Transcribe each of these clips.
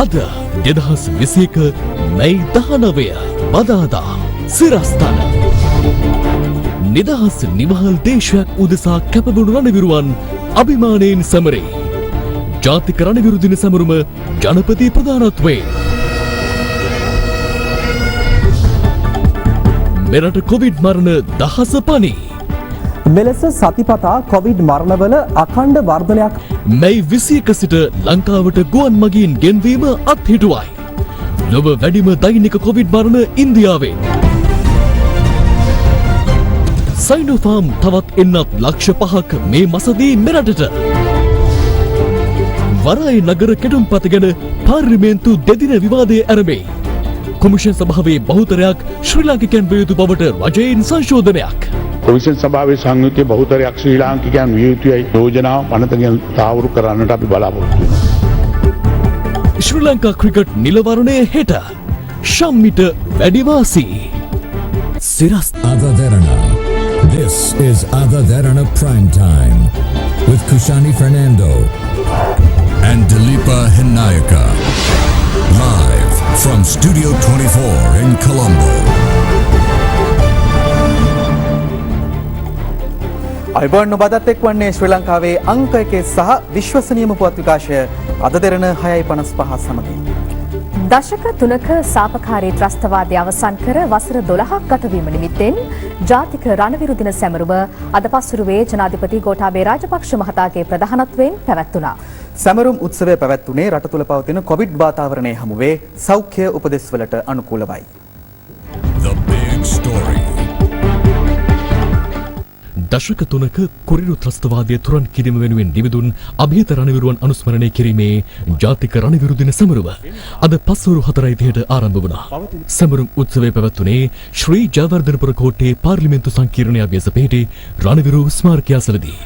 අද 2021 මැයි 19 බදාදා සිරස්තල නිදහස් නිවහල් දේශයක් උදෙසා කැපවුණු රණවිරුවන් අභිමානයෙන් සැමරේ. ජාතික රණවිරු දින සැමරුම ජනපති ප්‍රධානත්වයෙන් මෙරට කොවිඩ් මරණ දහස පනි. මෙලෙස සතිපතා කොවිඩ් මරණවල අඛණ්ඩ වර්ධනයක් මැයි 21 සිට ලංකාවට ගුවන් මගින් ගෙන්වීම අත්හිටුවයි. ලොව වැඩිම දෛනික කොවිඩ් මරණ ඉන්දියාවෙන්. සයිනෝෆාම් තවත් එන්නත් ලක්ෂ 5ක් මේ මසදී මෙරටට. වරායි නගර කෙටුම්පත ගැන පාර්ලිමේන්තු දෙදින විවාදය ඇරඹේ. කොමිෂන් සභාවේ බහුතරයක් ශ්‍රී ලාංකිකයන් විය යුතු බවට රජයෙන් සංශෝධනයක්. කොමිෂන් සභාවේ සංයුක්ත බහුතරයක් ශ්‍රී ලාංකිකයන් විය යුතුයි යෝජනාව පනතගෙන තාවුරු කරන්නට අපි බලාපොරොත්තු වෙනවා. ශ්‍රී ලංකා ක්‍රිකට් නිලවරණය හෙට ශම්මිට වැඩිවාසී. සිරස් Adaderana. This is Adaderana Prime Time with Kushani Fernando and Dilipa Hinayaka. Live from Studio 24 in Colombo. අයිබෝන් ඔබදත් එක්වන්නේ ශ්‍රී ලංකාවේ අංක 1 සහ විශ්වසනීයම පුවත් විකාශය අද දෙරණ 6:55 සමගින්. දශක 3ක සාපකාරී ත්‍රස්තවාදය අවසන් කර වසර 12ක් ගත වීම නිමිත්තෙන් ජාතික රණවිරු දින සැමරුම අද පසුරුවේ ජනාධිපති ගෝඨාභය රාජපක්ෂ මහතාගේ ප්‍රධානත්වයෙන් පැවැත්වුණා. සැමරුම් උත්සවය පැවැත්වුණේ රට තුළ පවතින කොවිඩ් වාතාවරණය හමුවේ සෞඛ්‍ය උපදෙස්වලට අනුකූලවයි. The big story. දශක 3ක කුරිරු ත්‍රස්තවාදය තුරන් කිරීම වෙනුවෙන් නිවිදුන් අභීත රණවිරුවන් අනුස්මරණය කිරීමේ ජාතික රණවිරු දින සැමරුම අද පස්වරු 4:30ට ආරම්භ වුණා. සැමරුම් උත්සවය පැවැත්වුණේ ශ්‍රී ජයවර්ධනපුර කෝට්ටේ පාර්ලිමේන්තු සංකීර්ණය අභ්‍යාස පිහිටි රණවිරු ස්මාරකයාසලදී.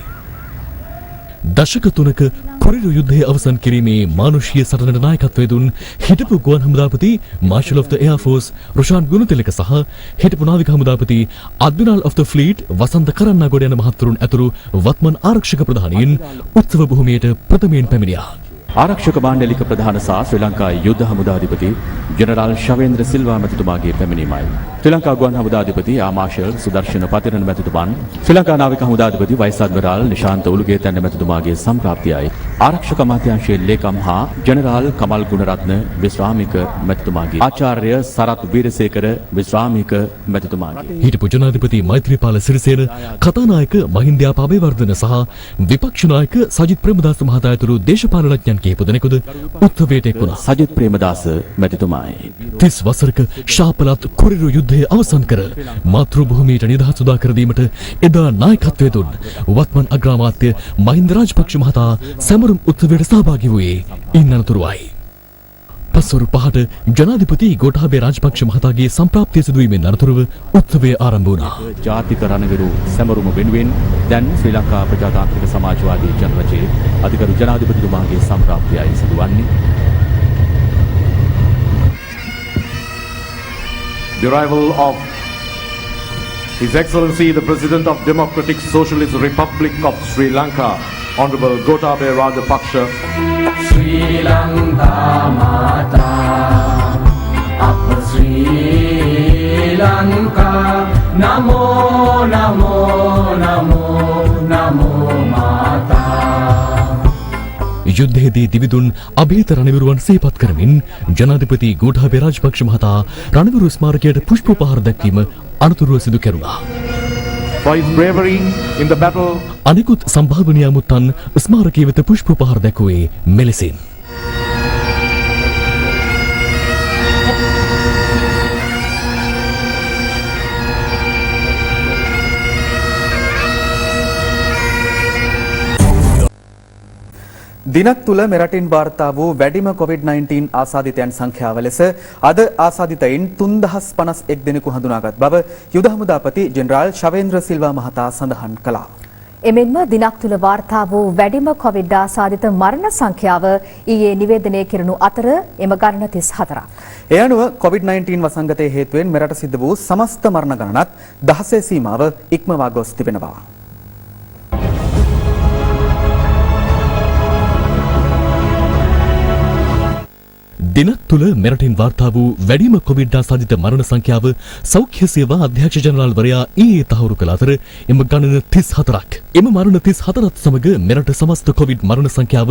දශක 3ක කුරිරු යුද්ධය අවසන් කිරීමේ මානුෂීය සටනට නායකත්වය දුන් හිටපු ගුවන් හමුදාපති marshal of the Air Force Roshan Gunathilaka සහ හිටපු නාවික හමුදාපති අඩ්මිරල් of the Fleet වසන්ත කරන්නාගොඩ යන මහත්වරුන් ඇතුළු වත්මන් ආරක්ෂක ප්‍රධානීන් උත්සව භූමියට ප්‍රථමයෙන් පැමිණියා. ආරක්ෂක මාණ්ඩලික ප්‍රධාන සහ ශ්‍රී ලංකා යුද්ධ හමුදාධිපති ජෙනරාල් ශවේන්ද්‍ර සිල්වා මැතිතුමාගේ පැමිණීමයි. ශ්‍රී ලංකා ගුවන් හමුදාධිපති ආමාශල් සුදර්ශන පතිරණ මැතිතුමන්, ශ්‍රී ලංකා නාවික හමුදාධිපති වයිස් අද්මිරාල් නිශාන්ත උළුගේතැන්න මැතිතුමාගේ සම්ප්‍රාප්තියයි. ආරක්ෂක අමාත්‍යාංශයේ ලේකම් හා ජෙනරාල් කමල් ගුණරත්න විශ්‍රාමික මැතිතුමාගේ, ආචාර්ය සරත් වීරසේකර විශ්‍රාමික මැතිතුමාගේ, හිටපු ජනාධිපති මෛත්‍රීපාල සිරිසේන, කතානායක මහින්දයාප අබේවර්ධන සහ විපක්ෂ නායක සජිත් ප්‍රේමදාස මහතා ඇතුළු දේශපාලනඥයන් කිහිප දෙනෙකුද උත්සවයට එක් වුණා. සජිත් ප්‍රේමදාස මැතිතුමායි. 30 වසරක ශාපලත් කුරිරු යුද්ධය අවසන් කර මාතෘ භූමියට නිදහස් උදා කර දීමට එදා නායකත්වය දුන් වත්මන් අග්‍රාමාත්‍ය මහින්ද රාජපක්ෂ මහතා සැමරුම් උත්සවයට සහභාගී වූයේ ඉන් අනතුරුවයි. පස්වරු 5ට ජනාධිපති ගෝඨාභය රාජපක්ෂ මහතාගේ සම්ප්‍රාප්තිය සිදුවීමෙන් අනතුරුව උත්සවය ආරම්භ වුණා. ජාතික රණවිරු සැමරුම වෙනුවෙන් දැන් ශ්‍රී ලංකා ප්‍රජාතාන්ත්‍රික සමාජවාදී ජනරජයේ අධිකරු ජනාධිපතිතුමාගේ සම්ප්‍රාප්තියයි සිදුවන්නේ. The arrival of His Excellency the President of Democratic Socialist Republic of Sri Lanka, Honorable Gotabaya Rajapaksa. Sri Lanka Mata, Apa Sri Lanka, Namo Namo Namo Namo Mata. යුද්ධයේදී දිවිදුන් අභීත රණවිරුවන් සිහිපත් කරමින් ජනාධිපති ගෝඨාභය රාජපක්ෂ මහතා රණවිරු ස්මාරකයට පුෂ්පෝපහාර දැක්වීම අනතුරුව සිදු කෙරුණා. For his bravery in the battle, අනිකුත් සම්භාවනීය අමුත්තන් ස්මාරකයේ වෙත පුෂ්පෝපහාර දැක්වුවේ මෙලෙසින්. දිනක් තුල මෙරටින් වාර්තා වූ වැඩිම COVID-19 ආසාදිතයන් සංඛ්‍යාව ලෙස අද ආසාදිතයින් 3051 දෙනෙකු හඳුනාගත් බව යුද හමුදාපති ජෙනරාල් ශවේන්ද්‍ර සිල්වා මහතා සඳහන් කළා. එමෙන්ම දිනක් තුල වාර්තා වූ වැඩිම කොවිඩ් ආසාදිත මරණ සංඛ්‍යාව ඊයේ නිවේදනය කෙරුණු අතර එම ගණන 34ක්. ඒ අනුව COVID-19 වසංගතයේ හේතුවෙන් මෙරට සිද්ධ වූ සමස්ත මරණ ගණනත් 16 සීමාව ඉක්මවා ගොස් තිබෙනවා. දිනක් තුළ මෙරටින් වාර්තා වූ වැඩිම කොවිඩ් ආසාදිත මරණ සංඛ්‍යාව සෞඛ්‍ය සේවා අධ්‍යක්ෂ ජනරාල්වරයා ඊයේ තහවුරු කළ අතර එම ගණන 34ක්. එම මරණ 34ත් සමග මෙරට සමස්ත කොවිඩ් මරණ සංඛ්‍යාව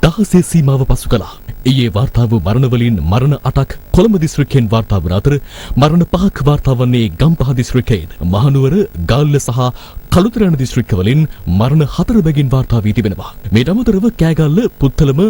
16 සීමාව පසු කළා. ඊයේ වාර්තා වූ මරණ වලින් මරණ 8ක් කොළඹ දිස්ත්‍රික්කයෙන් වාර්තා වන අතර මරණ 5ක් වාර්තා වන්නේ ගම්පහ දිස්ත්‍රික්කයෙන්. මහනුවර, ගාල්ල සහ කළුතරණ දිස්ත්‍රික්කවලින් මරණ 4 බැගින් වාර්තා වී තිබෙනවා. මේට අමතරව කෑගල්ල, පුත්තලම,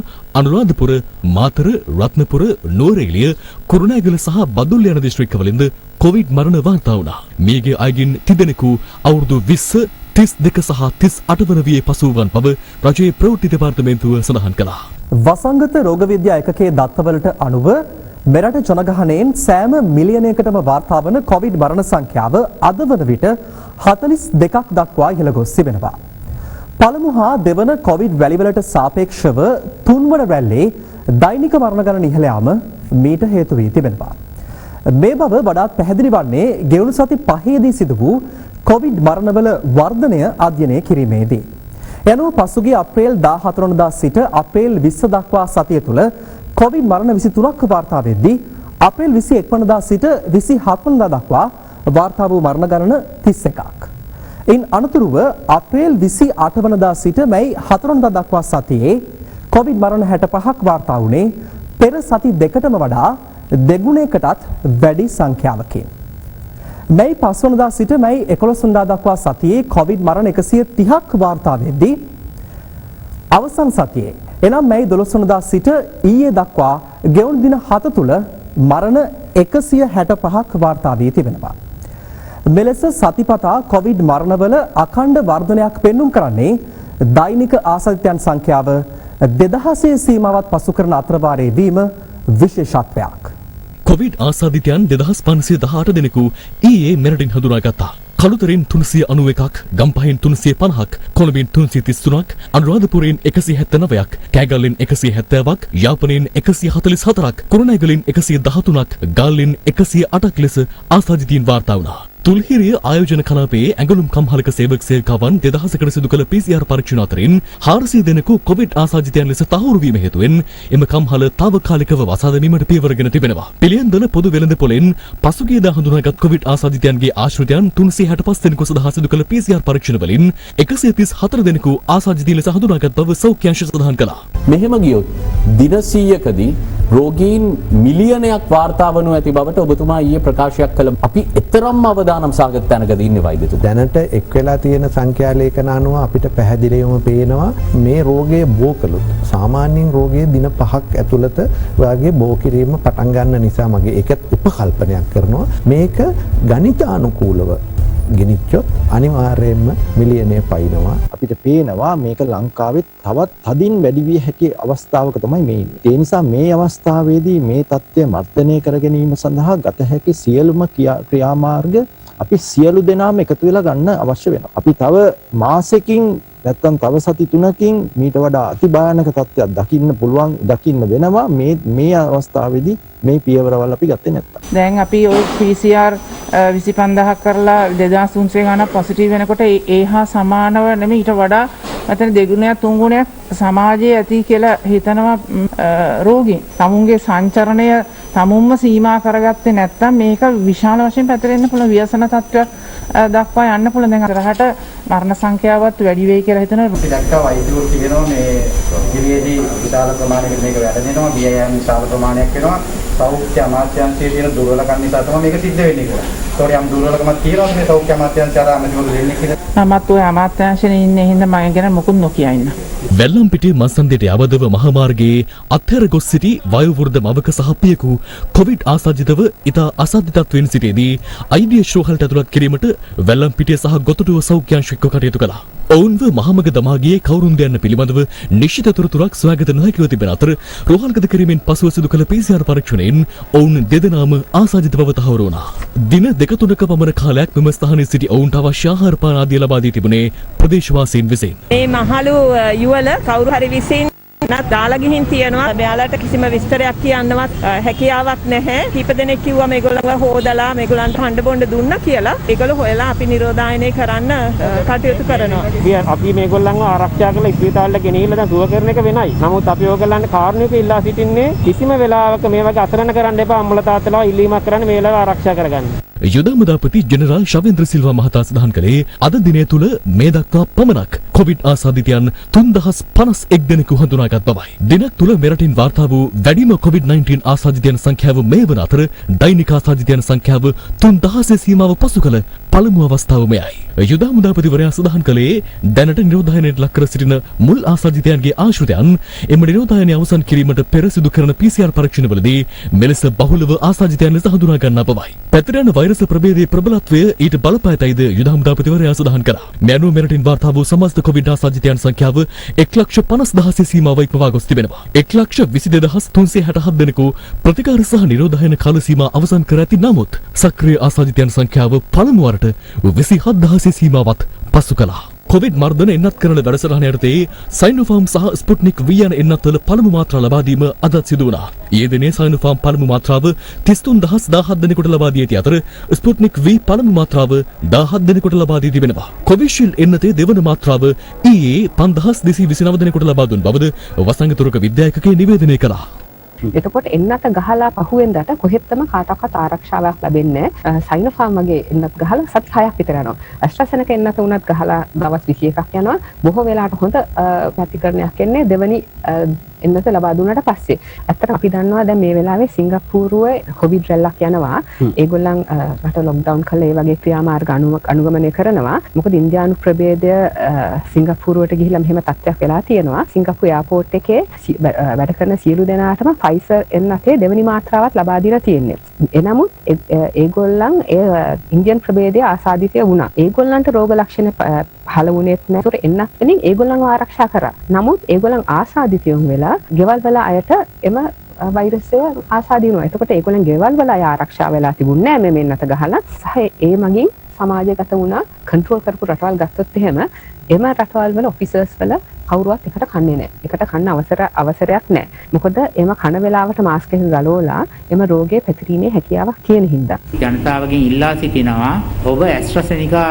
අනුරාධපුර, මාතර, රත්නපුර, නුවරඑළිය, කුරුණෑගල සහ බදුල්ල යන දිස්ත්‍රික්කවලින්ද කොවිඩ් මරණ වාර්තා වුණා. මේගේ අයගින් තිදෙනෙකු අවුරුදු 20, 32 සහ 38 වන වියේ පසු වූවන් බව රජයේ ප්‍රවෘත්ති දෙපාර්තමේන්තුව සඳහන් කළා. වසංගත රෝග විද්‍යා ඒකකයේ දත්තවලට අනුව මෙරට ජනගහනයෙන් සෑම මිලියනයකටම වාර්තා වන කොවිඩ් මරණ සංඛ්‍යාව අද වන විට 42ක් දක්වා ඉහළ ගොස් තිබෙනවා. පළමු හා දෙවන කොවිඩ් වැලිවලට සාපේක්ෂව තුන්වන රැල්ලේ දෛනික මරණ ගණන ඉහළ යාම මීට හේතු වී තිබෙනවා. මේ බව වඩාත් පැහැදිලි වන්නේ ගෙවුණු සති 5ේදී සිදු වූ කොවිඩ් මරණවල වර්ධනය අධ්‍යයනය කිරීමේදී. යනුව පසුගිය අප්‍රේල් 14 වනදා සිට අප්‍රේල් 20 දක්වා සතිය තුළ කොවිඩ් මරණ 23ක් වාර්තා වෙද්දී අප්‍රේල් 21 වනදා සිට 27 වනදා දක්වා වාර්තා වූ මරණ ගණන 31ක්. ඉන් අනතුරුව අප්‍රේල් 28 වනදා සිට මැයි 4 වනදා දක්වා සතියේ කොවිඩ් මරණ 65ක් වාර්තා වුණේ පෙර සති දෙකටම වඩා දෙගුණයකටත් වැඩි සංඛ්‍යාවකින්. මැයි 5 වනදා සිට මැයි 11 වනදා දක්වා සතියේ කොවිඩ් මරණ 130ක් වාර්තා වෙද්දී අවසන් සතියේ එනම් මැයි 12 වනදා සිට ඊයේ දක්වා ගෙවුණු දින 7 තුල මරණ 165ක් වාර්තා වී තිබෙනවා. මෙලෙස සතිපතා කොවිඩ් මරණවල අඛණ්ඩ වර්ධනයක් පෙන්눔 කරන්නේ දෛනික ආසාදිතයන් සංඛ්‍යාව 2000 සීමාවත් පසු කරන අතරවාරයේ වීම විශේෂත්වයක්. කොවිඩ් ආසාදිතයන් 2518 දෙනෙකු ඊයේ මෙරටින් හඳුනාගත්තා. කළුතරින් 391ක්, ගම්පහෙන් 350ක්, කොළඹින් 333ක්, අනුරාධපුරයෙන් 179ක්, කෑගල්ලෙන් 170ක්, යාපනයෙන් 144ක්, කුරුණෑගලින් 113ක්, ගාල්ලෙන් 108ක් ලෙස ආසාදිතයින් වාර්තා වුණා. තුල්හිරිය ආයෝජන කලාපයේ ඇඟලුම් කම්හලක සේවක සේවිකාවන් 2000කට සිදු කළ PCR පරීක්ෂණ අතරින් 400 දෙනෙකු කොවිඩ් ආසාදිතයන් ලෙස තහවුරු වීම හේතුවෙන් එම කම්හල తాවකාලිකව වසා දැමීමට පියවරගෙන තිබෙනවා. පිළියන්දල පොදු වෙළඳපොළෙන් පසුගියදා හඳුනාගත් කොවිඩ් ආසාදිතයන්ගේ ආශ්‍රිතයන් 365 දෙනෙකු සඳහා සිදු කළ PCR පරීක්ෂණ වලින් 134 දෙනෙකු ආසාදිතයින් ලෙස හඳුනාගත් බව සෞඛ්‍ය අංශය සඳහන් කළා. මෙහෙම ගියොත් දින 100කදී රෝගීන් මිලියනයක් වාර්තා වනු ඇති බවට ඔබතුමා ඊයේ ප්‍රකාශයක් කළ අපි එතරම්ම අවදානම් සාගත තැනකදී ඉන්නේ වෛද්‍යතුමා. දැනට එක් වෙලා තියෙන සංඛ්‍යා ලේඛන අනුව අපිට පැහැදිලිවම පේනවා මේ රෝගය බෝ කළොත් සාමාන්‍යයෙන් රෝගයේ දින 5ක් ඇතුළත වාගේ බෝ කිරීම පටන් ගන්න නිසා මගේ ඒකත් උපකල්පනයක් කරනවා මේක ගණිතානුකූලව ගෙනිච්චොත් අනිවාර්යයෙන්ම මිලියනය පයින්නවා. අපිට පේනවා මේක ලංකාවේ තවත් තදින් වැඩි විය හැකි අවස්ථාවක තමයි මේ ඉන්නේ. ඒ නිසා මේ අවස්ථාවේදී මේ தත්ත්වය මර්ධනය කර ගැනීම සඳහා ගත හැකි සියලුම ක්‍රියාමාර්ග අපි සියලු දෙනාම එකතු වෙලා ගන්න අවශ්‍ය වෙනවා. අපි තව මාසෙකින් නැත්තම් තව සති 3කින් මීට වඩා අති භයානක තත්ත්වයක් දකින්න වෙනවා මේ අවස්ථාවේදී මේ පියවරවල් අපි ගත්තේ නැත්තම්. දැන් අපි ওই PCR 25000ක් කරලා 2300 ගණන් පොසිටිව් වෙනකොට ඒ හා සමානව නෙමෙයි ඊට වඩා මෙතන දෙගුණයක් තුන්ගුණයක් සමාජයේ ඇති කියලා හිතනවා රෝගීන්. තමුන්ගේ සංචරණය තමුන්ම සීමා කරගත්තේ නැත්නම් මේක විශාල වශයෙන් පැතිරෙන්න පුළුවන් ව්‍යසන තත්ත්වයක් දක්වා යන්න පුළුවන්. දැන් අරහට මරණ සංඛ්‍යාවත් වැඩි වෙයි කියලා හිතනවා. අපි දැක්කා වෛද්‍යවරු කියනවා මේ ඉදිරියේදී විශාල ප්‍රමාණයකට මේක වැඩෙනවා, බියයන් විශාල ප්‍රමාණයක් වෙනවා. සෞඛ්‍ය අමාත්‍යාංශයේ තියෙන දුර්වලකම් නිසා තමයි මේක සිද්ධ වෙන්නේ කියලා. ඒතකොට යම් දුර්වලකමක් තියෙනවා මේ සෞඛ්‍ය අමාත්‍යාංශය අර අමතිවරු දෙන්නේ කියලා. මමත් ඔය අමාත්‍යාංශයේ ඉන්නේ හින්දා මම ගැන මොකුත් නොකිය ඉන්න. වැල්ලම්පිටිය මස්සන්දේට අවදව මහමාර්ගයේ අත්හැර ගොස් සිටි වයෝවෘද්ධ මවක සහ පියෙකු කොවිඩ් ආසාදිතව ඉතා අසාධ්‍යතත්වයෙන් සිටියේදී IDS ශෝහලට ඇතුළත් කිරීමට වැල්ලම්පිටිය සහ ගොතටුව සෞඛ්‍ය අංශ එක්ව කටයුතු කළා. ඔවුන්ව මහමග දමා ගියේ කවුරුන්ද යන්න පිළිබඳව නිශ්චිත තොරතුරක් සොයාගත නොහැකිව තිබෙන අතර රෝහල්ගත කිරීමෙන් පසුව සිදු කළ PCR පරීක්ෂණයෙන් ඔවුන් දෙදෙනාම ආසාදිත බව තහවුරු වුණා. දින දෙක තුනක පමණ කාලයක් මෙම ස්ථානයේ සිටි ඔවුන්ට අවශ්‍ය ආහාර පාන ආදිය ලබා දී තිබුණේ ප්‍රදේශවාසීන් විසින්. මේ මහලු යුවල කවුරු හරි විසින් නත් දාලා ගිහින් තියෙනවා. මෙයාලට කිසිම විස්තරයක් කියන්නවත් හැකියාවක් නැහැ. කීප දෙනෙක් කිව්වා මේගොල්ලන්ව හොදලා මේගොල්ලන්ට හඬ බොන්න දුන්නා කියලා. ඒගොල්ලෝ හොයලා අපි නිරෝධායනය කරන්න කටයුතු කරනවා. අපි මේගොල්ලන්ව ආරක්ෂා කරලා ඉස්පිරිතාලෙට ගෙනිහිල්ලා දැන් සුව කරන එක වෙනයි. නමුත් අපි ඕගොල්ලන්ට කාරුණික ඉල්ලා සිටින්නේ කිසිම වෙලාවක මේ වගේ අසරණ කරන්න එපා. අම්මලා තාත්තලා ඉල්ලීමක් කරන්න මේ වෙලාව ආරක්ෂා කරගන්න. යුද හමුදාපති ජෙනරාල් ශවේන්ද්‍ර සිල්වා මහතා සඳහන් කළේ අද දිනය තුල මේ දක්වා පමණක් කොවිඩ් ආසාදිතයන් 3051 දෙනෙකු හඳුනාගත් බවයි. දිනක් තුල මෙරටින් වාර්තා වූ වැඩිම කොවිඩ්-19 ආසාදිතයන් සංඛ්‍යාව මේ වන අතර දෛනික ආසාදිතයන් සංඛ්‍යාව 3000 සීමාව පසු කළ පළමු අවස්ථාව මෙයයි. යුද හමුදාපතිවරයා සඳහන් කළේ දැනට නිරෝධායනයට ලක් කර සිටින මුල් ආසාදිතයන්ගේ ආශ්‍රිතයන් එම නිරෝධායනය අවසන් කිරීමට පෙර සිදු කරන PCR පරීක්ෂණවලදී මෙලෙස බහුලව ආසාදිතයන් ලෙස හඳුනා ගන්නා බවයි. පැතිර යන වෛරස් ප්‍රභේදයේ ප්‍රබලත්වය ඊට බලපෑතයිද යුද හමුදාපතිවරයා සඳහන් කළා. මේ අනුව මෙරටින් වාර්තා වූ සමස්ත කොවිඩ් ආසාදිතයන් සංඛ්‍යාව 1,50,000 සීමාව ඉක්මවා ගොස් තිබෙනවා. 1,22,367 දෙනෙකු ප්‍රතිකාර සහ නිරෝධායන කාල සීමා අවසන් කර ඇති නමුත් සක්‍රීය ආසාදිතයන් සංඛ්‍යාව පළමු වරට 27,000 සීමාවත් පසු කළා. කොවිඩ් මර්ධන එන්නත් කරන වැඩසටහන යටතේ සයිනෝෆාම් සහ ස්පුට්නික් V යන එන්නත්වල පළමු මාත්‍රා ලබා දීම අදත් සිදු වුණා. ඊයේ දිනේ සයිනෝෆාම් පළමු මාත්‍රාව 33017 දෙනෙකුට ලබා දී ඇති අතර ස්පුට්නික් V පළමු මාත්‍රාව 17 දෙනෙකුට ලබා දී තිබෙනවා. කොවිෂීල්ඩ් එන්නතේ දෙවන මාත්‍රාව ඊයේ 5229 දෙනෙකුට ලබා දුන් බවද වසංගතුරුක විද්‍යාඥයෙකු නිවේදනය කළා. එතකොට එන්නත ගහලා පහුවෙන්දට කොහෙත්ම කාටවත් ආරක්ෂාවක් ලැබෙන්නේ නැහැ. සයිනෝෆාම් වගේ එන්නත් ගහලා සති 6ක් විතර යනවා. ඇස්ට්‍රාසෙනක එන්නත උනත් ගහලා දවස් 21ක් යනවා. බොහෝ වෙලාවට හොඳ ප්‍රතිකරණයක් එන්නේ දෙවනි එන්නත ලබා දුන්නාට පස්සේ. ඇත්තටම අපි දන්නවා දැන් මේ වෙලාවේ සිංගප්පූරුවේ කොවිඩ් රැල්ලක් යනවා. ඒගොල්ලන් රට ලොක්ඩවුන් කළා ඒ වගේ ක්‍රියාමාර්ග අනුගමනය කරනවා. මොකද ඉන්දියානු ප්‍රභේදය සිංගප්පූරුවට ගිහිල්ලා මෙහෙම තත්ත්වයක් වෙලා තියෙනවා. සිංගප්පූරු එයාපෝට් එකේ වැඩ කරන සියලු දෙනාටම ෆයිසර් එන්නතේ දෙවනි මාත්‍රාවත් ලබා දීලා තියෙන්නේ. එනමුත් ඒගොල්ලන් ඉන්දියන් ප්‍රභේදයේ ආසාදිතය වුණා. ඒගොල්ලන්ට රෝග ලක්ෂණ පහළ වුණේත් නැහැ. ඒතර එන්නත් වලින් ඒගොල්ලන්ව ආරක්ෂා කරා. නමුත් ඒගොල්ලන් ආසාදිතයන් වෙලා ගෙවල් වල අයට එම වෛරසය ආසාදී වෙනවා. එතකොට ඒගොල්ලන් ගෙවල් වල අය ආරක්ෂා වෙලා තිබුණේ නැහැ මේ මෙන්නත ගහලා. සහ ඒ මගින් සමාජගත වුණා කන්ට්‍රෝල් කරපු රටවල් ගත්තොත් එහෙම එම රටවල් වල ඔෆිසර්ස් වල කවුරුවත් එකට කන්නේ නැහැ. එකට කන්න අවසරයක් නැහැ. මොකද එම කන වෙලාවට මාස්ක් එක ගලවලා එම රෝගේ පැතිරීමේ හැකියාවක් තියෙන හින්දා. ජනතාවගෙන් ඉල්ලා සිටිනවා ඔබ ඇස්ට්‍රාසෙනිකා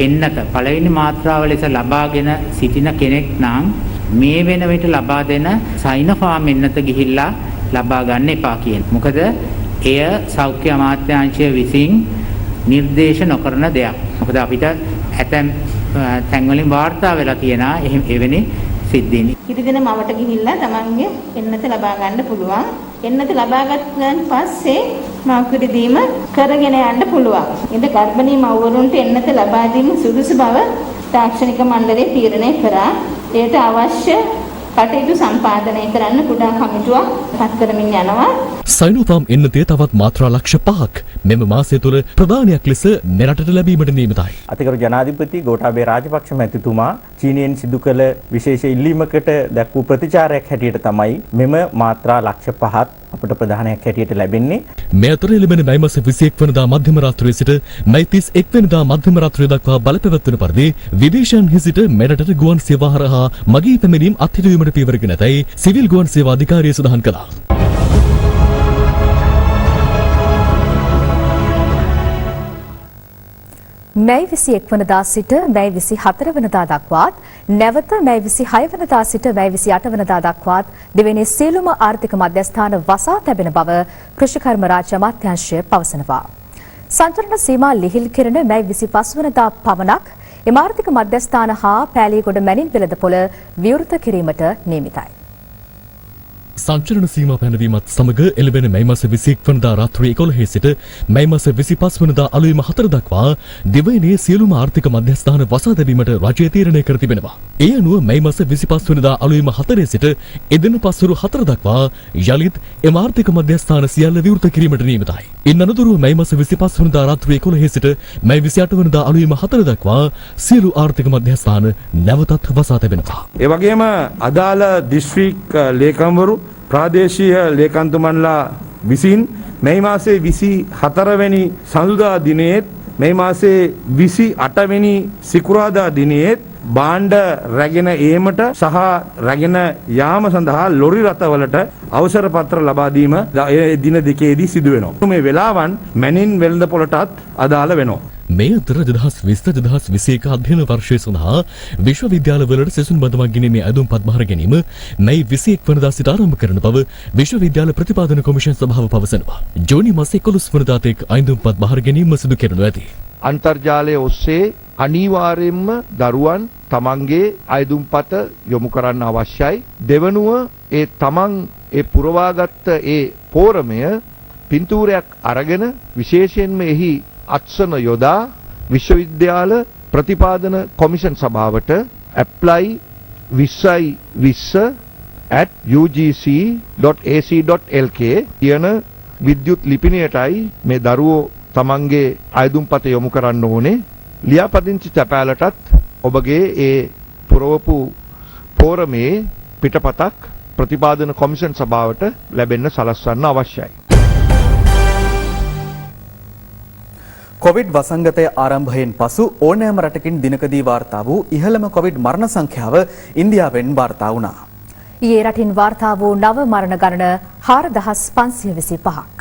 එන්නත පළවෙනි මාත්‍රාව ලෙස ලබාගෙන සිටින කෙනෙක් නම් මේ වෙන විට ලබා දෙන සයිනෝෆාම් එන්නත ගිහිල්ලා ලබා ගන්න එපා කියන. මොකද එය සෞඛ්‍ය අමාත්‍යාංශය විසින් නිර්දේශ නොකරන දෙයක්. මොකද අපිට ඇතැම් තැන්වලින් වාර්තා වෙලා තියෙනවා එවැනි සිද්ධීන්. කිරිදෙන මවට ගිහිල්ලා තමන්ගේ එන්නත ලබා ගන්න පුළුවන්. එන්නත ලබා ගන්න පස්සේ මව්කුඩි දීම කරගෙන යන්න පුළුවන්. ඉතින් ගර්භණී මව්වරුන්ට එන්නත ලබා දීම සුදුසු බව තාක්ෂණික මණ්ඩලය තීරණය කරා. ඒට අවශ්‍ය කටයුතු සම්පාදනය කරන්න කුඩා කමිටුවක් පත් කරමින් යනවා. සයිනෝෆාම් එන්නතේ තවත් මාත්‍රා ලක්ෂ 5ක් මෙම මාසය තුළ ප්‍රධානයක් ලෙස මෙරටට ලැබීමට නියමිතයි. අතිගරු ජනාධිපති ගෝඨාභය රාජපක්ෂ මැතිතුමා චීනයෙන් සිදු කළ විශේෂ ඉල්ලීමකට දැක්වූ ප්‍රතිචාරයක් හැටියට තමයි මෙම මාත්‍රා ලක්ෂ 5ක් අපට ප්‍රධානයක් හැටියට ලැබෙන්නේ. මේ අතර ලැබෙන මැයි මාස 21 වෙනිදා මධ්‍යම රාත්‍රියේ සිට මැයි 31 වෙනිදා මධ්‍යම රාත්‍රිය දක්වා බලපැවැත්වෙන පරිදි විදේශයන්හි සිට මෙරටට ගුවන් සේවා හරහා මගී පැමිණීම් අත්හිටුවීමට පියවරගෙන නැතයි සිවිල් ගුවන් සේවා අධිකාරිය සඳහන් කළා. මැයි 21 වනදා සිට මැයි 24 වනදා දක්වාත් නැවත මැයි 26 වනදා සිට මැයි 28 වනදා දක්වාත් දෙවෙනි සියලුම ආර්ථික මධ්‍යස්ථාන වසා තැබෙන බව කෘෂිකර්ම රාජ්‍ය අමාත්‍යාංශය පවසනවා. සංචරණ සීමා ලිහිල් කෙරෙන මැයි 25 වනදා පමණක් එම ආර්ථික මධ්‍යස්ථාන හා පෑලියගොඩ මැනින් වෙළඳපොළ විවෘත කිරීමට නියමිතයි. සංචලන සීමා පැනවීමත් සමග එළඹෙන මැයි මාස 21 වනදා රාත්‍රී 11 සිට මැයි මාස 25 වනදා අලුයම 4 දක්වා දෙවයිනේ සියලුම ආර්ථික මධ්‍යස්ථාන වසා දැමීමට රජය තීරණය කර තිබෙනවා. ඒ අනුව මැයි මාස 25 වනදා අලුයම 4 සිට එදින පස්වරු 4 දක්වා යලිත් එම ආර්ථික මධ්‍යස්ථාන සියල්ල විවෘත කිරීමට නියමිතයි. ඉන් අනතුරුව මැයි මාස 25 වනදා රාත්‍රී 11 සිට මැයි 28 වනදා අලුයම 4 දක්වා සියලු ආර්ථික මධ්‍යස්ථාන නැවතත් වසා තැබෙනවා. ඒ වගේම අදාළ දිස්ත්‍රික් ලේකම්වරු ප්‍රාදේශීය ලේකම්තුමන්ලා විසින් මේ මාසේ 24 වෙනි සඳුදා දිනයේත් මේ මාසේ 28 වෙනි සිකුරාදා දිනයේත් භාණ්ඩ රැගෙන ඒමට සහ රැගෙන යාම සඳහා ලොරි රථවලට අවසර පත්‍ර ලබා දීම ඒ දින දෙකේදී සිදු වෙනවා. මේ වෙලාවන් මැනින් වෙළඳපොළටත් අදාළ වෙනවා. මේ අතර 2020-2021 අධ්‍යයන වර්ෂය සඳහා විශ්වවිද්‍යාලවලට සෙසුන් බඳවා ගැනීමේ අයදුම්පත් බහර ගැනීම මැයි 21 වෙනිදා සිට ආරම්භ කරන බව විශ්වවිද්‍යාල ප්‍රතිපාදන කොමිෂන් සභාව පවසනවා. ජූනි මාස 11 වෙනිදා තෙක් අයදුම්පත් බහර ගැනීම සිදු කරනු ඇති. අන්තර්ජාලය ඔස්සේ අනිවාර්යයෙන්ම දරුවන් තමන්ගේ අයදුම්පත යොමු කරන්න අවශ්‍යයි. දෙවනුව ඒ තමන් ඒ පුරවාගත්ත ඒ පෝරමය පින්තූරයක් අරගෙන විශේෂයෙන්ම එහි අත්සන යොදා විශ්වවිද්‍යාල ප්‍රතිපාදන කොමිෂන් සභාවට apply 2020@ugc.ac.lk කියන විද්‍යුත් ලිපිණයටයි මේ දරුවෝ තමන්ගේ අයදුම්පත යොමු කරන්න ඕනේ. ලියාපදිංචි තැපෑලටත් ඔබගේ ඒ පුරවපු පෝරමේ පිටපතක් ප්‍රතිපාදන කොමිෂන් සභාවට ලැබෙන්න සලස්වන්න අවශ්‍යයි. කොවිඩ් වසංගතය ආරම්භයෙන් පසු ඕනෑම රටකින් දිනකදී වාර්තා වූ ඉහළම කොවිඩ් මරණ සංඛ්‍යාව ඉන්දියාවෙන් වාර්තා වුණා. ඊයේ රටින් වාර්තා වූ නව මරණ ගණන 4525ක්.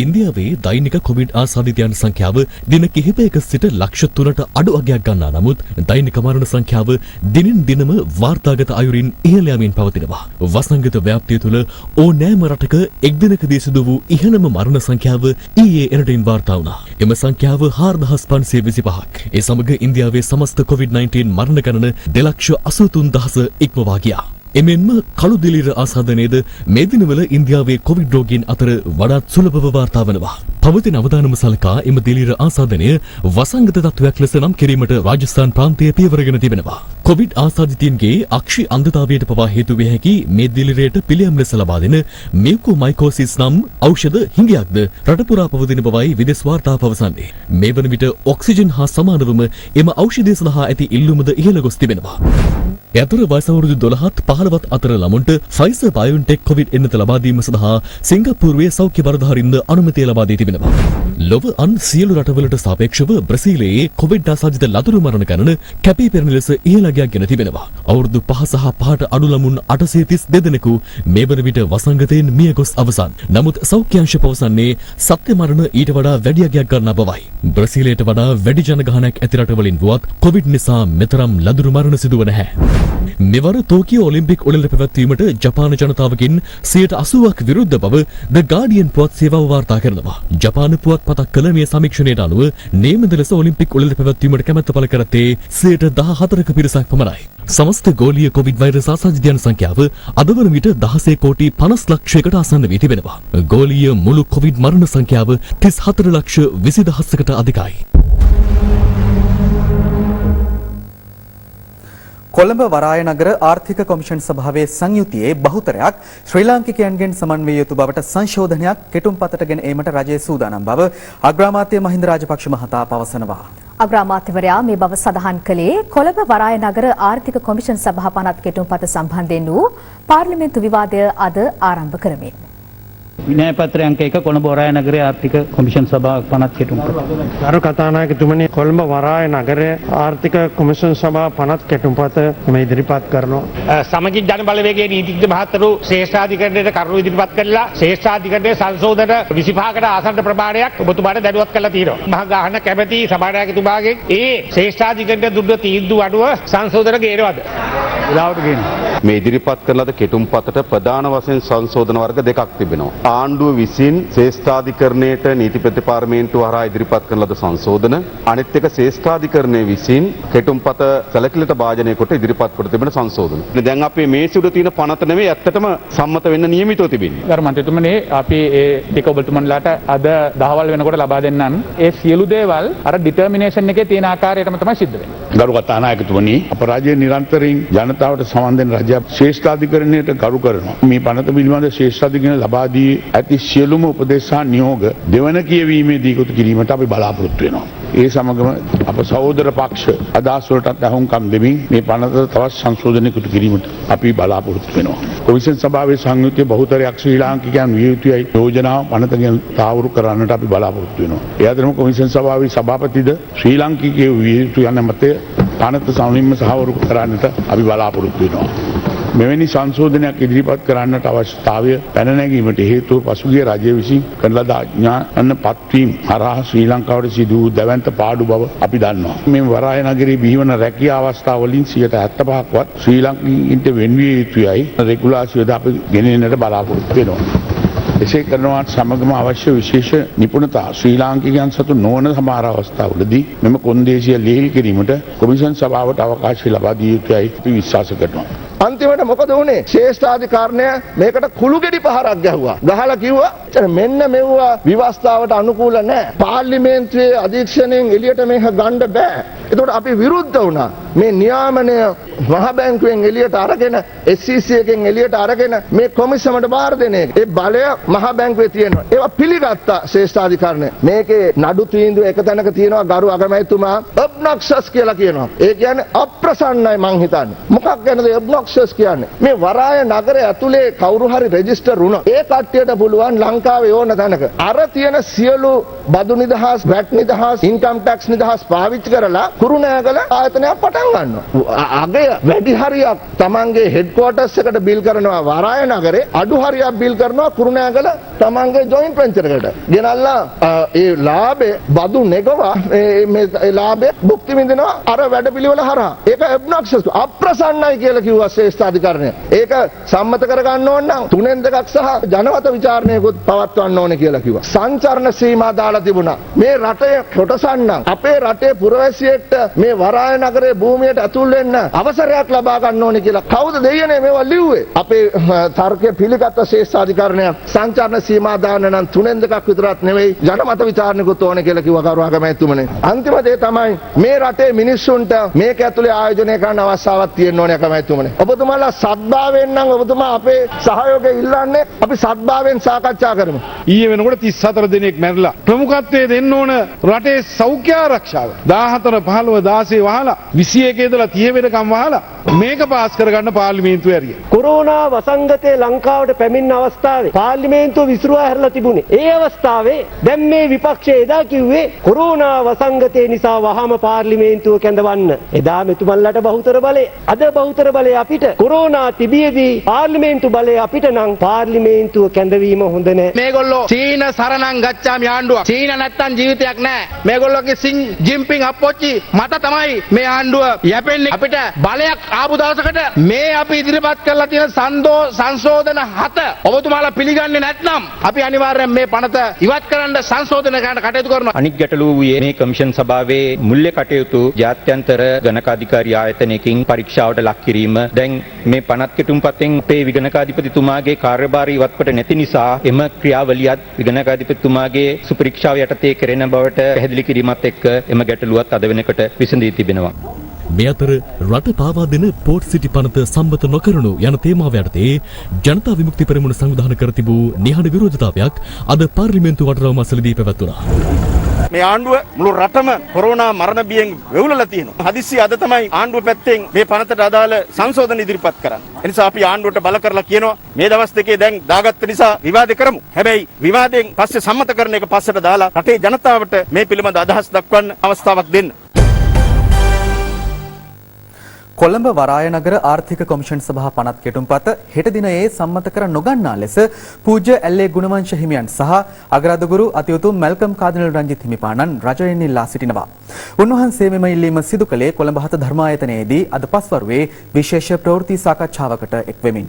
ඉන්දියාවේ දෛනික කොවිඩ් ආසාදිතයන් සංඛ්‍යාව දින කිහිපයක සිට ලක්ෂ 3ට අඩු අගයක් ගන්නා නමුත් දෛනික මරණ සංඛ්‍යාව දිනින් දිනම වාර්තාගත අයුරින් ඉහළ යමින් පවතිනවා. වසංගත ව්‍යාප්තිය තුළ ඕනෑම රටක එක් දිනකදී සිදු වූ ඉහළම මරණ සංඛ්‍යාව ඊයේ එරටින් වාර්තා වුණා. එම සංඛ්‍යාව 4525ක්. ඒ සමග ඉන්දියාවේ සමස්ත කොවිඩ්-19 මරණ ගණන 2,83,000 ඉක්මවා ගියා. එමෙන්ම කළු දිලිර ආසාදනයේද මේ දිනවල ඉන්දියාවේ කොවිඩ් රෝගීන් අතර වඩාත් සුලභව වාර්තා වනවා. පවතින අවදානම සලකා එම දිලිර ආසාදනය වසංගත තත්ත්වයක් ලෙස නම් කිරීමට රාජස්ථාන් ප්‍රාන්තය පියවරගෙන තිබෙනවා. කොවිඩ් ආසාදිතයින්ගේ අක්ෂි අන්ධතාවයට පවා හේතු විය හැකි මේ දිලිරයට පිළියම් ලෙස ලබා දෙන මියුකෝමයිකෝසිස් නම් ఔෂධ හිඟයක්ද රට පුරා පවතින බවයි විදේශ වාර්තා පවසන්නේ. මේ වන විට ඔක්සිජන් හා සමානවම එම ඖෂධය සඳහා ඇති ඉල්ලුමද ඉහළ ගොස් තිබෙනවා. යතුර වයස අවුරුදු 12ත් 15ත් අතර ළමුන්ට ෆයිසර් බයොන්ටෙක් කොවිඩ් එන්නත ලබා දීම සඳහා සිංගප්පූරුවේ සෞඛ්‍ය බලධාරීන්ද අනුමැතිය ලබා දී තිබෙනවා. ලොව අන් සියලු රටවලට සාපේක්ෂව බ්‍රසීලයේ කොවිඩ් ආසාදිත ලතුරු මරණ ගණන කැපී පෙනෙන ලෙස ඉහළ ගියක් ගෙන තිබෙනවා. අවුරුදු 5 සහ 5ට අඩු ළමුන් 832 දෙනෙකු මේ වන විට වසංගතයෙන් මිය ගොස් අවසන්. නමුත් සෞඛ්‍ය අංශ පවසන්නේ සත්‍ය මරණ ඊට වඩා වැඩි අගයක් ගන්නා බවයි. බ්‍රසීලයට වඩා වැඩි ජනගහනයක් ඇති රටවලින් වුවත් කොවිඩ් නිසා මෙතරම් ලදරු මරණ සිදුව නැහැ. මෙවර ටෝකියෝ ඔලිම්පික් උළෙල පැවැත්වීමට ජපාන ජනතාවකින් 80%ක් විරුද්ධ බව ද ගාඩියන් පුවත් සේවාව වාර්තා කරනවා. ජපාන පුවත් පතක් කළ මේ සමීක්ෂණයට අනුව නියමිත ලෙස ඔලිම්පික් උළෙල පැවැත්වීමට කැමැත්ත පළ කර ඇත්තේ 14%ක පිරිසක් පමණයි. සමස්ත ගෝලීය කොවිඩ් වෛරස් ආසාදිතයන් සංඛ්‍යාව අද වන විට 16 කෝටි 50 ලක්ෂයකට ආසන්න වී තිබෙනවා. ගෝලීය මුළු කොවිඩ් මරණ සංඛ්‍යාව 34 ලක්ෂ 20000කට අධිකයි. කොළඹ වරාය නගර ආර්ථික කොමිෂන් සභාවේ සංයුතියේ බහුතරයක් ශ්‍රී ලාංකිකයන්ගෙන් සමන්විය යුතු බවට සංශෝධනයක් කෙටුම්පතට ගෙන ඒමට රජය සූදානම් බව අග්‍රාමාත්‍ය මහින්ද රාජපක්ෂ මහතා පවසනවා. අග්‍රාමාත්‍යවරයා මේ බව සඳහන් කළේ කොළඹ වරාය නගර ආර්ථික කොමිෂන් සභා පනත් කෙටුම්පත සම්බන්ධයෙන් වූ පාර්ලිමේන්තු විවාදය අද ආරම්භ කරමින්. විනය පත්‍රය අංක 1 කොළඹ වරාය නගරයේ ආර්ථික කොමිෂන් සභාව පනත් කෙටුම්පත. ගරු කතානායකතුමනි, කොළඹ වරාය නගරයේ ආර්ථික කොමිෂන් සභාව පනත් කෙටුම්පත මේ ඉදිරිපත් කරනවා. සමගි ජන බලවේගයේ නීතිඥ මහත්වරු ශ්‍රේෂ්ඨාධිකරණයට කරුණු ඉදිරිපත් කළා. ශ්‍රේෂ්ඨාධිකරණයේ සංශෝධන 25කට ආසන්න ප්‍රමාණයක් ඔබතුමාට දැනුවත් කරලා තියෙනවා. මහ ගාහන කැමැති සභානායකතුමාගෙන් ඒ ශ්‍රේෂ්ඨාධිකරණය දුන්න තීන්දුව අනුව සංශෝධන ගේනවද? විලාවට ගේනවා. මේ ඉදිරිපත් කරන ලද කෙටුම්පතට ප්‍රධාන වශයෙන් සංශෝධන වර්ග දෙකක් තිබෙනවා. ආණ්ඩුව විසින් ශ්‍රේෂ්ඨාධිකරණයට නීති ප්‍රතිපාර්ලිමේන්තුව හරහා ඉදිරිපත් කරන ලද සංශෝධන, අනිත් එක ශ්‍රේෂ්ඨාධිකරණය විසින් කෙටුම්පත සැලකිලිට භාජනය කොට ඉදිරිපත් කොට තිබෙන සංශෝධන. දැන් අපේ මේසෙ උඩ තියෙන පනත නෙවෙයි ඇත්තටම සම්මත වෙන්න නියමිතව තිබෙන්නේ. ගරු මන්ත්‍රීතුමනි, අපි ඒ ටික ඔබතුමන්ලාට අද දහවල් වෙනකොට ලබා දෙන්නම්. ඒ සියලු දේවල් අර ඩිටර්මිනේෂන් එකේ තියෙන ආකාරයටම තමයි සිද්ධ වෙන්නේ. ගරු කතානායකතුමනි, අප රජයේ නිරන්තරයෙන් ජනතාවට සමන් දෙන රජය ශ්‍රේෂ්ඨාධිකරණයට ගරු කරනවා. මේ පනත පිළිබඳ ශ්‍රේෂ්ඨාධිකරණය ලබා දී ඇති සියලුම උපදේශ සහ නියෝග දෙවන කියවීමේදී ඉක්තු කිරීමට අපි බලාපොරොත්තු වෙනවා. ඒ සමගම අප සහෝදර පක්ෂ අදහස් වලට අහුම්කම් දෙමින් මේ පනත තවත් සංශෝධන ඉක්තු කිරීමට අපි බලාපොරොත්තු වෙනවා. කොමිෂන් සභාවේ සංයුක්ත බහුතරයක් ශ්‍රී ලාංකිකයන් විය යුතුයි යෝජනාව පනත ගැන තාවුරු කරන්නට අපි බලාපොරොත්තු වෙනවා. ඒ අතරම කොමිෂන් සභාවේ සභාපතිද ශ්‍රී ලාංකිකයෝ විය යුතු යන මතය පනත සමලින්ම සහවරු කරන්නට අපි බලාපොරොත්තු වෙනවා. මෙවැනි සංශෝධනයක් ඉදිරිපත් කරන්නට අවශ්‍යතාවය පැන නැගීමට හේතුව පසුගිය රජය විසින් කරන ලද අඥාන පත්වීම් හරහා ශ්‍රී ලංකාවට සිදු වූ දැවැන්ත පාඩු බව අපි දන්නවා. මේ වරාය නගරයේ බිහිවන රැකියා අවස්ථාවලින් 75%ක්වත් ශ්‍රී ලංකිකයින්ට වෙන්විය යුතුයයි රෙගුලාසියද අපි ගෙනෙන්නට බලාපොරොත්තු වෙනවා. එසේ කරනවාට සමගම අවශ්‍ය විශේෂ නිපුණතා ශ්‍රී ලාංකිකයන් සතු නොවන සමහර අවස්ථාවලදී මෙම කොන්දේසිය ලිහිල් කිරීමට කොමිෂන් සභාවට අවකාශය ලබා දිය යුතුයි අපි විශ්වාස කරනවා. අන්තිමට මොකද වුනේ? ශ්‍රේෂ්ඨාධිකාරණය මේකට කුළු ගෙඩි පහරක් ගැහුවා. ගහලා කිව්වා මෙන්න මෙවුවා විවස්ථාවට අනුකූල නැහැ. පාර්ලිමේන්තුවේ අධීක්ෂණයෙන් එළියට මේක ගන්න බෑ. ඒකට අපි විරුද්ධ වුණා. මේ නියාමනය මහ බැංකුවෙන් එළියට අරගෙන SCC එකෙන් එළියට අරගෙන මේ කොමිසමට බාර දෙන එක. ඒ බලය මහ බැංකුවේ තියෙනවා. ඒවා පිළිගත්තා ශ්‍රේෂ්ඨාධිකාරණය. මේකේ නඩු තීන්දුව එක තැනක තියෙනවා ගරු අගමැතිතුමා obnoxious කියලා කියනවා. ඒ කියන්නේ අප්‍රසන්නයි මං හිතන්නේ. මොකක් ගැනද obnoxious කියන්නේ? මේ වරාය නගරය ඇතුලේ කවුරු හරි රෙජිස්ටර් වුණා. ඒ කට්ටියට පුළුවන් ලංකාවේ ඕන තැනක අර තියෙන සියලු බදු නිදහස්, VAT නිදහස්, ඉන්කම් ටැක්ස් නිදහස් පාවිච්චි කරලා කුරුණෑගල ආයතනයක් පටන් ගන්නවා. අගය වැඩි හරියක් තමන්ගේ හෙඩ්ක්වෝටර්ස් එකට බිල් කරනවා වරාය නගරේ, අඩු හරියක් බිල් කරනවා කුරුණෑගල තමන්ගේ ජොයින්ට් වෙන්චර් එකට. ගෙනල්ලා ඒ ලාභේ බදු නෙගවා මේ ලාභේ භුක්ති විඳිනවා අර වැඩපිළිවෙල හරහා. ඒක obnoxious අප්‍රසන්නයි කියලා කිව්වා ශ්‍රේෂ්ඨාධිකරණය. ඒක සම්මත කරගන්න ඕන නම් 3-2ක් සහ ජනමත විචාරණයකුත් පවත්වන්න ඕනේ කියලා කිව්වා. සංචරණ සීමා දාලා තිබුණා. මේ රටේ කොටසක් නම් අපේ රටේ පුරවැසියෙක්ට මේ වරාය නගරේ භූමියට ඇතුල් වෙන්න අවසරයක් ලබා ගන්න ඕනේ කියලා කවුද දෙයනේ මේවා ලිව්වේ? අපේ තර්කයේ පිළිගත් ශ්‍රේෂ්ඨාධිකරණය සංචරණ සීමා දාන්න නම් 3-2ක් විතරක් නෙවෙයි ජනමත විචාරණයකුත් ඕනේ කියලා කිව්වා කරු අගමැතිතුමනි. අන්තිම දේ තමයි මේ රටේ මිනිස්සුන්ට මේක ඇතුලේ ආයෝජනය කරන්න අවස්ථාවක් තියෙන්න ඕනේ අගමැතිතුමනි. ඔබතුමාලා සත්භාවයෙන් නම් ඔබතුමා අපේ සහයෝගය ඉල්ලන්නේ අපි සත්භාවයෙන් සාකච්ඡා කරමු. ඊයේ වෙනකොට 34 දෙනෙක් මැරිලා. ප්‍රමුඛත්වයේ දෙන්න ඕන රටේ සෞඛ්‍ය ආරක්ෂාව. 14 15 16 වහලා 21 ඉඳලා 30 වෙනකම් වහලා මේක පාස් කරගන්න පාර්ලිමේන්තුවේ ඇරියා. කොරෝනා වසංගතයේ ලංකාවට පැමිණ අවස්ථාවේ පාර්ලිමේන්තුව විසිරුවා හැරලා තිබුණේ. ඒ අවස්ථාවේ දැන් මේ විපක්ෂය එදා කිව්වේ කොරෝනා වසංගතය නිසා වහම පාර්ලිමේන්තුව කැඳවන්න. එදා මෙතුමන්ලට බහුතර බලය. අද බහුතර බලය අපිට. කොරෝනා තිබියදී පාර්ලිමේන්තු බලය අපිට නම් පාර්ලිමේන්තුව කැඳවීම හොඳ නැහැ. මේගොල්ලෝ චීන සරණං ගච්ඡාමි ආණ්ඩුව. චීන නැත්තම් ජීවිතයක් නැහැ. මේගොල්ලෝගේ සිං ජිම්පින් අප්පොච්චි මත තමයි මේ ආණ්ඩුව යැපෙන්නේ. අපිට බලයක් ආපු දවසකට මේ අපි ඉදිරිපත් කරලා තියෙන සංශෝධන 7 ඔබතුමාලා පිළිගන්නේ නැත්නම් අපි අනිවාර්යෙන් මේ පනත ඉවත් කරන්න සංශෝධන කරන්න කටයුතු කරනවා. අනිත් ගැටලුව වූයේ මේ කමිෂන් සභාවේ මුල්‍ය කටයුතු ජාත්‍යන්තර ගණකාධිකාරී ආයතනයකින් පරීක්ෂාවට ලක් කිරීම. දැන් මේ පනත් කෙටුම්පතෙන් අපේ විගණකාධිපතිතුමාගේ කාර්යභාරය ඉවත්කොට නැති නිසා එම ක්‍රියාවලියත් විගණකාධිපතිතුමාගේ සුපරීක්ෂාව යටතේ කෙරෙන බවට පැහැදිලි කිරීමත් එක්ක එම ගැටලුවත් අද වෙනකොට විසඳී තිබෙනවා. මේ අතර රට පාවා දෙන පෝට් සිටි පනත සම්මත නොකරනු යන තේමාව යටතේ ජනතා විමුක්ති පෙරමුණ සංවිධානය කර තිබූ නිහඬ විරෝධතාවයක් අද පාර්ලිමේන්තු වටරවුම අසලදී පැවැත්වුණා. මේ ආණ්ඩුව මුළු රටම කොරෝනා මරණ බියෙන් වෙවුලලා තියෙනවා. හදිස්සිය අද තමයි ආණ්ඩුව පැත්තෙන් මේ පනතට අදාළ සංශෝධන ඉදිරිපත් කරන්නේ. ඒ නිසා අපි ආණ්ඩුවට බල කරලා කියනවා මේ දවස් දෙකේ දැන් දාගත්ත නිසා විවාදේ කරමු. හැබැයි විවාදයෙන් පස්සේ සම්මත කරන එක පස්සට දාලා රටේ ජනතාවට මේ පිළිබඳ අදහස් දක්වන්න අවස්ථාවක් දෙන්න. කොළඹ වරාය නගර ආර්ථික කොමිෂන් සභා පනත් කෙටුම්පත හෙට දිනයේ සම්මත කර නොගන්නා ලෙස පූජ්‍ය ඇල්ලේ ගුණවංශ හිමියන් සහ අගරාධගුරු අතිඋතුම් මැල්කම් කාදිනල් රංජිත් හිමිපාණන් රජයෙන් ඉල්ලා සිටිනවා. උන්වහන්සේ මෙම ඉල්ලීම සිදු කළේ කොළඹ හත ධර්මායතනයේදී අද පස්වරුවේ විශේෂ ප්‍රවෘත්ති සාකච්ඡාවකට එක්වෙමින්.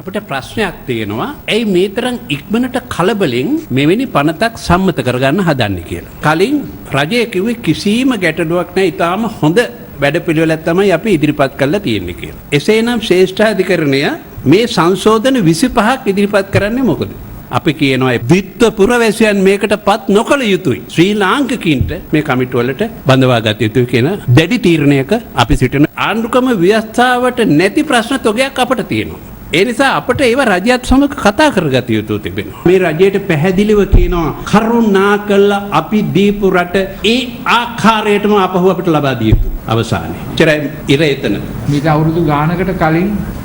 අපිට ප්‍රශ්නයක් තියෙනවා. ඇයි මේ තරම් ඉක්මනට කලබලෙන් මෙවැනි පනතක් සම්මත කරගන්න හදන්නේ කියලා. කලින් රජය කිව්වේ කිසිම ගැටලුවක් නැහැ. ඊටාම හොඳ වැඩ පිළිවෙලක් තමයි අපි ඉදිරිපත් කරලා තියෙන්නේ කියලා. එසේනම් ශ්‍රේෂ්ඨාධිකරණය මේ සංශෝධන 25ක් ඉදිරිපත් කරන්නේ මොකද? අපි කියනවා විත්ත පුරවැසියන් මේකටපත් නොකළ යුතුයි. ශ්‍රී ලාංකිකයින්ට මේ කමිටු වලට බඳවා ගත යුතුයි කියන දැඩි තීරණයක අපි සිටින. ආණ්ඩුක්‍රම ව්‍යවස්ථාවට නැති ප්‍රශ්න තොගයක් අපට තියෙනවා. ඒ නිසා අපට ඒව රජයත් සමග කතා කරගත යුතු තිබෙනවා. මේ රජයට පැහැදිලිව කියනවා කරුණා කළා අපි දීපු රට ඒ ආකාරයටම අපහුව අපිට ලබා දිය යුතු අවසානයේ. චරයි ඉර එතන. මීට අවුරුදු ගානකට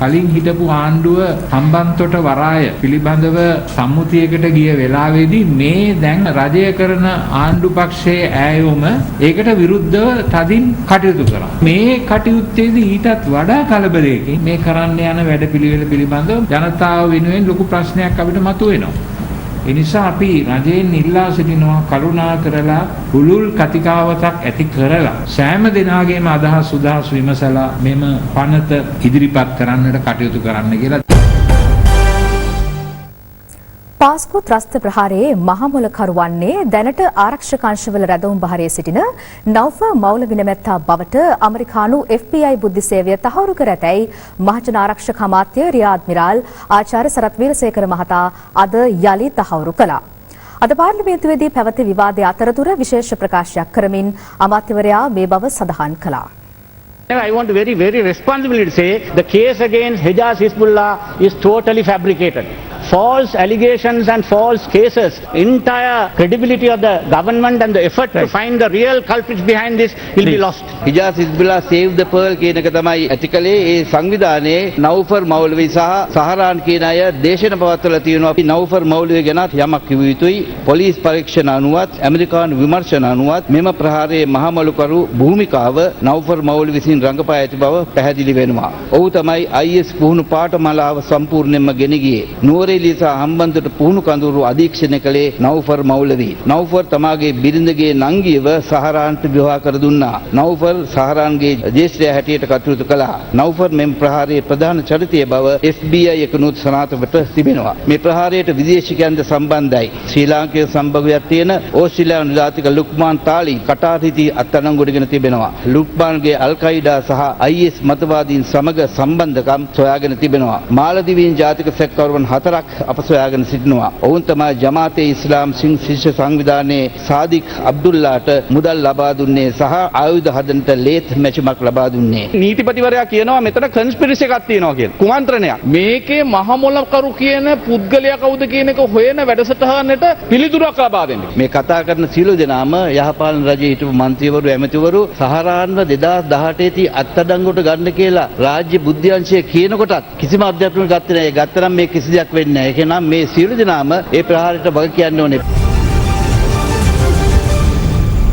කලින් හිටපු ආණ්ඩුව හම්බන්තොට වරාය පිළිබඳව සම්මුතියකට ගිය වෙලාවේදී මේ දැන් රජය කරන ආණ්ඩු පක්ෂයේ ඈයොම ඒකට විරුද්ධව තදින් කටයුතු කරා. මේ කටයුත්තේදී ඊටත් වඩා කලබලයකින් මේ කරන්න යන වැඩපිළිවෙල පිළිබඳව ජනතාව වෙනුවෙන් ලොකු ප්‍රශ්නයක් අපිට මතුවෙනවා. ඒ නිසා අපි රජයෙන් ඉල්ලා සිටිනවා කරුණා කරලා පුළුල් කතිකාවතක් ඇති කරලා සෑම දිනාගේම අදහස් උදහස් විමසලා මෙම පනත ඉදිරිපත් කරන්නට කටයුතු කරන්න කියලා. පාස්කු ත්‍රස්ත ප්‍රහාරයේ මහමොලකරු වන්නේ දැනට ආරක්ෂක අංශවල රැඳවුම් බහරේ සිටින නෞෆ මෞලවි නැමැත්තා බවට ඇමරිකානු FBI බුද්ධි සේවය තහවුරු කර ඇතැයි මහජන ආරක්ෂක අමාත්‍ය රියාද් මිරාල් ආචාර්ය සරත් වීරසේකර මහතා අද යලි තහවුරු කළා. අද පාර්ලිමේන්තුවේදී පැවති විවාදයේ අතරතුර විශේෂ ප්‍රකාශයක් කරමින් අමාත්‍යවරයා මේ බව සඳහන් කළා. I want to very responsibly say the case against Hejaz Hizbullah is totally fabricated. False allegations and false cases, entire credibility of the government and the effort to find the real culprits behind this will be lost. Hejaz Hizbullah save the pearl කියන එක තමයි ඇතිකලේ ඒ සංවිධානයේ නෞෆර් මෞලවි සහ සහරාන් කියන අය දේශන පවත්වලා තියෙනවා. අපි නෞෆර් මෞලවි ගැන යමක් කිව යුතුයි. පොලිස් පරීක්ෂණ අනුවත් ඇමරිකානු විමර්ශන අනුවත් මෙම ප්‍රහාරයේ මහමලුකරු භූමිකාව නෞෆර් මෞලවි විසින් රංගපා ඇති බව පැහැදිලි වෙනවා. ඔහු තමයි IS පුහුණු පාඨමාලාව සම්පූර්ණයෙන්ම ගෙන ගියේ. නුවරඑළිය සහ හම්බන්තොට පුහුණු කඳවුරු අධීක්ෂණය කළේ නෞෆර් මෞලවි. නෞෆර් තමාගේ බිරිඳගේ නංගියව සහරාන්ට විවාහ කර දුන්නා. නෞෆර් සහරාන්ගේ ජේෂ්ඨයා හැටියට කටයුතු කළා. නෞෆර් මෙම ප්‍රහාරයේ ප්‍රධාන චරිතය බව FBI එකනොත් සනාථවට තිබෙනවා. මේ ප්‍රහාරයට විදේශිකයන්ද සම්බන්ධයි. ශ්‍රී ලාංකික සම්භවයක් තියෙන ඕස්ට්‍රේලියානු ජාතික ලුක්මාන් තාලි කටාරිති අත්අඩංගුවටගෙන තිබෙනවා. ලුක්මාන්ගේ අල් කයිඩා සහ IS මතවාදීන් සමග සම්බන්ධකම් සොයාගෙන තිබෙනවා. මාලදිවයින් ජාතික සැකකරුවන් 4ක් අප සොයාගෙන සිටිනවා. ඔවුන් තමයි ජමාතේ ඉස්ලාම් සිං ශිෂ්‍ය සංවිධානයේ සාදික් අබ්දුල්ලාට මුදල් ලබා දුන්නේ සහ ආයුධ හදන්නට ලේත් මැචුමක් ලබා දුන්නේ. නීතිපතිවරයා කියනවා මෙතන කන්ස්පිරසි එකක් තියෙනවා කියලා. කුමන්ත්‍රණයක්. මේකේ මහමොලකරු කියන පුද්ගලයා කවුද කියන එක හොයන වැඩසටහනට පිළිතුරක් ලබා දෙන්න. මේ කතා කරන සියලු දෙනාම යහපාලන රජයේ හිටපු මන්ත්‍රීවරු ඇමතිවරු සහරාන්ව 2018 දී අත්අඩංගුවට ගන්න කියලා රාජ්‍ය බුද්ධි අංශය කියනකොටත් කිසිම අධ්‍යයනයක් ගත්තේ නැහැ. ගත්තනම් මේ කිසි දෙයක් වෙන්නේ නැහැ. එහෙනම් මේ සියලු දෙනාම ඒ ප්‍රහාරයට වග කියන්න ඕනේ.